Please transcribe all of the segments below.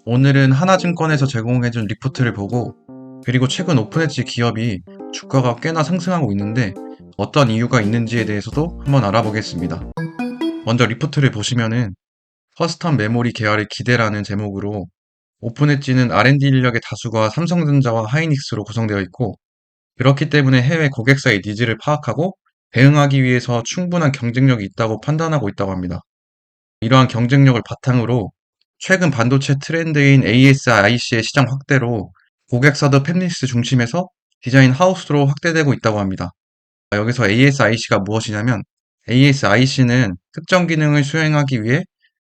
오늘은 하나증권에서 제공해준 리포트를 보고, 그리고 최근 오픈엣지 기업이 주가가 꽤나 상승하고 있는데 어떤 이유가 있는지에 대해서도 한번 알아보겠습니다. 먼저 리포트를 보시면은 퍼스텀 메모리 개발의 기대라는 제목으로, 오픈엣지는 R&D 인력의 다수가 삼성전자와 하이닉스로 구성되어 있고, 그렇기 때문에 해외 고객사의 니즈를 파악하고 대응하기 위해서 충분한 경쟁력이 있다고 판단하고 있다고 합니다. 이러한 경쟁력을 바탕으로 최근 반도체 트렌드인 ASIC의 시장 확대로 고객사도 팹리스 중심에서 디자인 하우스로 확대되고 있다고 합니다. 여기서 ASIC가 무엇이냐면, ASIC는 특정 기능을 수행하기 위해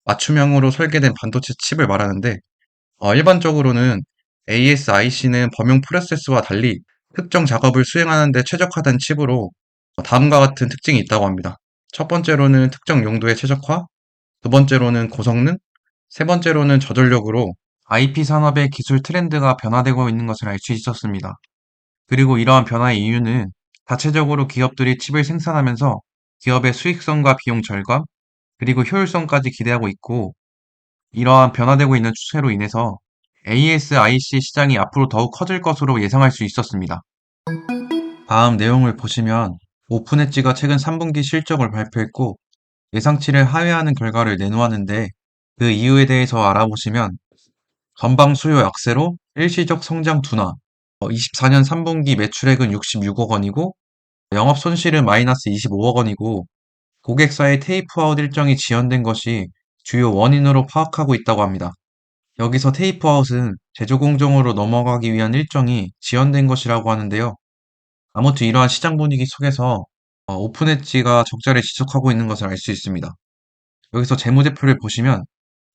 맞춤형으로 설계된 반도체 칩을 말하는데, 일반적으로는 ASIC는 범용 프로세스와 달리 특정 작업을 수행하는 데 최적화된 칩으로 다음과 같은 특징이 있다고 합니다. 첫 번째로는 특정 용도의 최적화, 두 번째로는 고성능, 세 번째로는 저전력으로 IP 산업의 기술 트렌드가 변화되고 있는 것을 알 수 있었습니다. 그리고 이러한 변화의 이유는 자체적으로 기업들이 칩을 생산하면서 기업의 수익성과 비용 절감, 그리고 효율성까지 기대하고 있고, 이러한 변화되고 있는 추세로 인해서 ASIC 시장이 앞으로 더욱 커질 것으로 예상할 수 있었습니다. 다음 내용을 보시면 오픈엣지가 최근 3분기 실적을 발표했고 예상치를 하회하는 결과를 내놓았는데, 그 이유에 대해서 알아보시면 전방 수요 약세로 일시적 성장 둔화, 24년 3분기 매출액은 66억 원이고 영업 손실은 마이너스 25억 원이고 고객사의 테이프아웃 일정이 지연된 것이 주요 원인으로 파악하고 있다고 합니다. 여기서 테이프아웃은 제조 공정으로 넘어가기 위한 일정이 지연된 것이라고 하는데요. 아무튼 이러한 시장 분위기 속에서 오픈엣지가 적자를 지속하고 있는 것을 알 수 있습니다. 여기서 재무제표를 보시면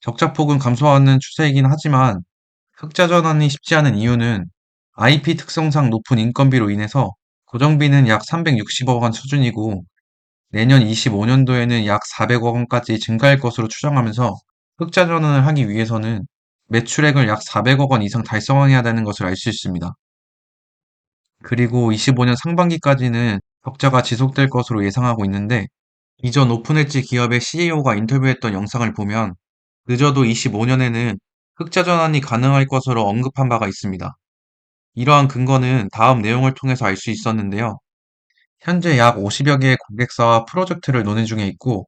적자폭은 감소하는 추세이긴 하지만 흑자 전환이 쉽지 않은 이유는 IP 특성상 높은 인건비로 인해서 고정비는 약 360억 원 수준이고 내년 25년도에는 약 400억 원까지 증가할 것으로 추정하면서 흑자 전환을 하기 위해서는 매출액을 약 400억 원 이상 달성해야 되는 것을 알 수 있습니다. 그리고 25년 상반기까지는 적자가 지속될 것으로 예상하고 있는데, 이전 오픈엣지 기업의 CEO가 인터뷰했던 영상을 보면 늦어도 25년에는 흑자 전환이 가능할 것으로 언급한 바가 있습니다. 이러한 근거는 다음 내용을 통해서 알 수 있었는데요. 현재 약 50여 개의 고객사와 프로젝트를 논의 중에 있고,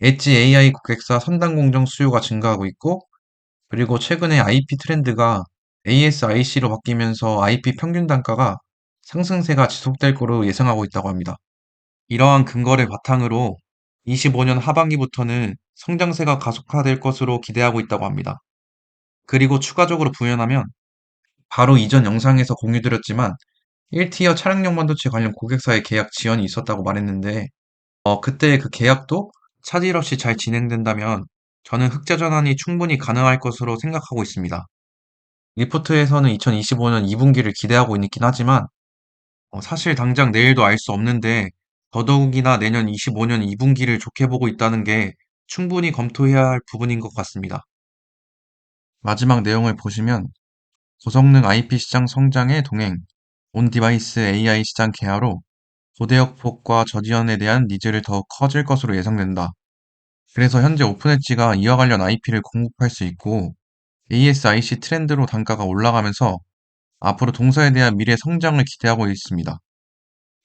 엣지 AI 고객사 선단 공정 수요가 증가하고 있고, 그리고 최근에 IP 트렌드가 ASIC로 바뀌면서 IP 평균 단가가 상승세가 지속될 거로 예상하고 있다고 합니다. 이러한 근거를 바탕으로 25년 하반기부터는 성장세가 가속화될 것으로 기대하고 있다고 합니다. 그리고 추가적으로 부연하면 바로 이전 영상에서 공유드렸지만 1티어 차량용 반도체 관련 고객사의 계약 지연이 있었다고 말했는데, 그때 그 계약도 차질 없이 잘 진행된다면 저는 흑자 전환이 충분히 가능할 것으로 생각하고 있습니다. 리포트에서는 2025년 2분기를 기대하고 있긴 하지만 사실 당장 내일도 알 수 없는데 더더욱이나 내년 25년 2분기를 좋게 보고 있다는 게 충분히 검토해야 할 부분인 것 같습니다. 마지막 내용을 보시면 고성능 IP 시장 성장의 동행, 온디바이스 AI 시장 개화로 고대역 폭과 저지연에 대한 니즈를 더욱 커질 것으로 예상된다. 그래서 현재 오픈엣지가 이와 관련 IP를 공급할 수 있고 ASIC 트렌드로 단가가 올라가면서 앞으로 동사에 대한 미래 성장을 기대하고 있습니다.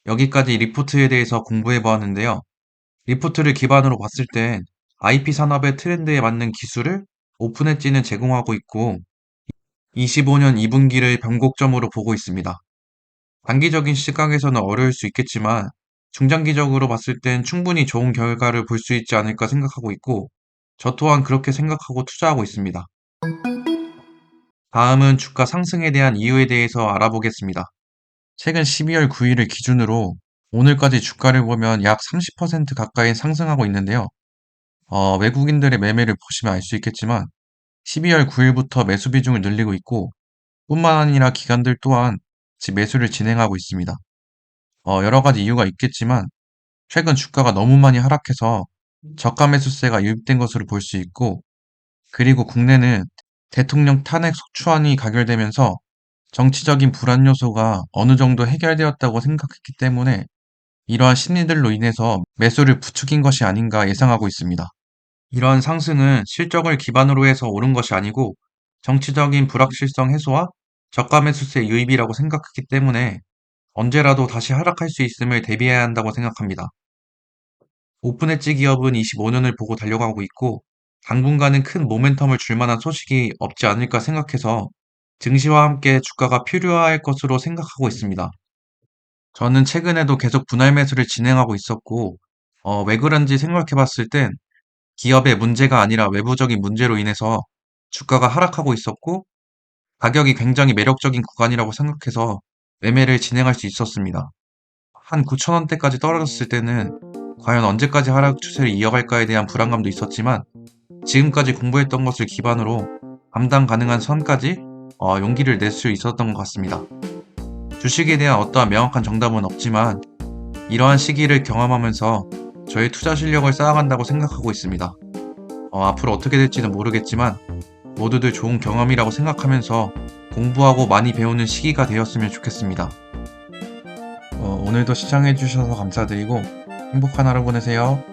여기까지 리포트에 대해서 공부해 보았는데요. 리포트를 기반으로 봤을 땐 IP 산업의 트렌드에 맞는 기술을 오픈엣지는 제공하고 있고 25년 2분기를 변곡점으로 보고 있습니다. 단기적인 시각에서는 어려울 수 있겠지만 중장기적으로 봤을 땐 충분히 좋은 결과를 볼 수 있지 않을까 생각하고 있고 저 또한 그렇게 생각하고 투자하고 있습니다. 다음은 주가 상승에 대한 이유에 대해서 알아보겠습니다. 최근 12월 9일을 기준으로 오늘까지 주가를 보면 약 30% 가까이 상승하고 있는데요. 외국인들의 매매를 보시면 알 수 있겠지만 12월 9일부터 매수 비중을 늘리고 있고 뿐만 아니라 기관들 또한 매수를 진행하고 있습니다. 여러 가지 이유가 있겠지만 최근 주가가 너무 많이 하락해서 저가 매수세가 유입된 것으로 볼 수 있고, 그리고 국내는 대통령 탄핵 속초안이 가결되면서 정치적인 불안 요소가 어느 정도 해결되었다고 생각했기 때문에 이러한 심리들로 인해서 매수를 부추긴 것이 아닌가 예상하고 있습니다. 이러한 상승은 실적을 기반으로 해서 오른 것이 아니고 정치적인 불확실성 해소와 저가 매수세 유입이라고 생각했기 때문에 언제라도 다시 하락할 수 있음을 대비해야 한다고 생각합니다. 오픈 엣지 기업은 25년을 보고 달려가고 있고 당분간은 큰 모멘텀을 줄 만한 소식이 없지 않을까 생각해서 증시와 함께 주가가 표류할 것으로 생각하고 있습니다. 저는 최근에도 계속 분할 매수를 진행하고 있었고, 왜 그런지 생각해 봤을 땐 기업의 문제가 아니라 외부적인 문제로 인해서 주가가 하락하고 있었고, 가격이 굉장히 매력적인 구간이라고 생각해서 매매를 진행할 수 있었습니다. 한 9,000원대까지 떨어졌을 때는 과연 언제까지 하락 추세를 이어갈까에 대한 불안감도 있었지만, 지금까지 공부했던 것을 기반으로 감당 가능한 선까지 용기를 낼 수 있었던 것 같습니다. 주식에 대한 어떠한 명확한 정답은 없지만 이러한 시기를 경험하면서 저의 투자 실력을 쌓아간다고 생각하고 있습니다. 앞으로 어떻게 될지는 모르겠지만 모두들 좋은 경험이라고 생각하면서 공부하고 많이 배우는 시기가 되었으면 좋겠습니다. 오늘도 시청해주셔서 감사드리고 행복한 하루 보내세요.